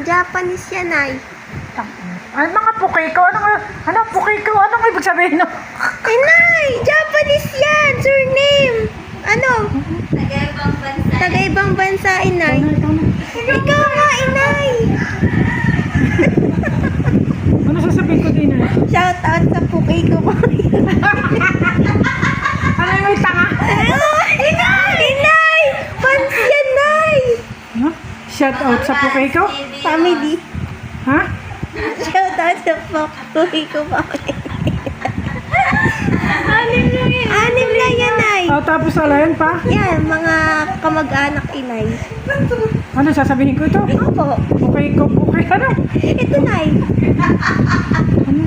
Japanese yan ay. Ay, mga pukiko. Ano pukiko? Anong ibig sabihin no? Inay! Japanese yan! Surname! Ano? Taga-ibang bansa, inay. Ikaw nga, inay! Ano sasabihin ko din eh? Shout out sa pukay ko. Ano yung may tanga? Inay! Inay! Pants yan, nay! Huh? Shout out sa pukiko? Family. Ha? Shout out sa pukay ko, family. Anim lang yan, nay. Oh, tapos alayan pa? Yan, mga kamag-anak, inay. Ano sasabihin ko ito? Opo. Pukiko, ano? Ito, nay.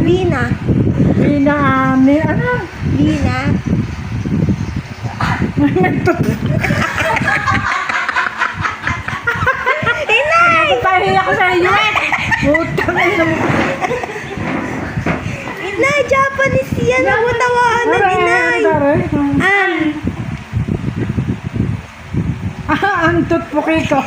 Lina. Ano? Lina. Inay! Papahiya ako sa iyo eh! Utang ina mo. Inay, Japanese yan. Huwag mo tawanan, inay. Antot pukiko.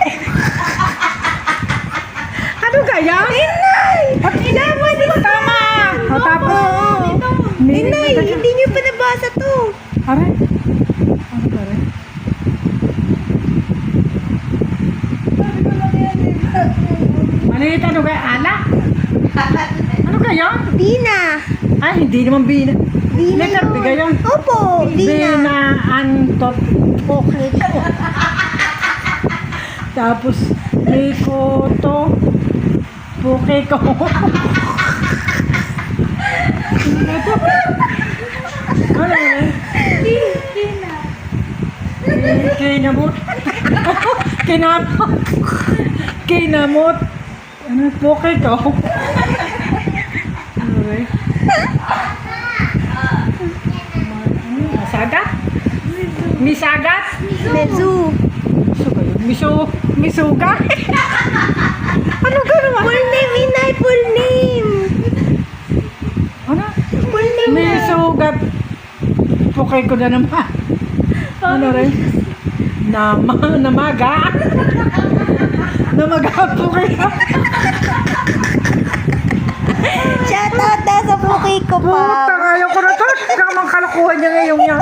Ano kaya? Inay! Japanese Tama! O tapos? Inay, hindi niyo pa nabasa to. Aray? Ano ba rin? Ano yung tanong kaya? Ala? Ano kaya? Dina. Ay, hindi naman bina. Dina Letter B yun. yun. Opo, Dina. Bina, antot, Pukiko. tapos Mikoto, pukiko. Ano yun? Kinamot. Kinamot. Kinamot. Ano, pukiko. Ano ba? Masagat? Misagat? Mezu. Misuga? Ano gano'n? Full name, inay. Full name. Ano? Full name na. Misugat. Pukay ko na naman. Ano rin? Namaga. Namaga pukay ko. Shout out daw sa Pukiko pa. Puta, ayaw ko na to. Kamang kalukuhan niya ngayong yan.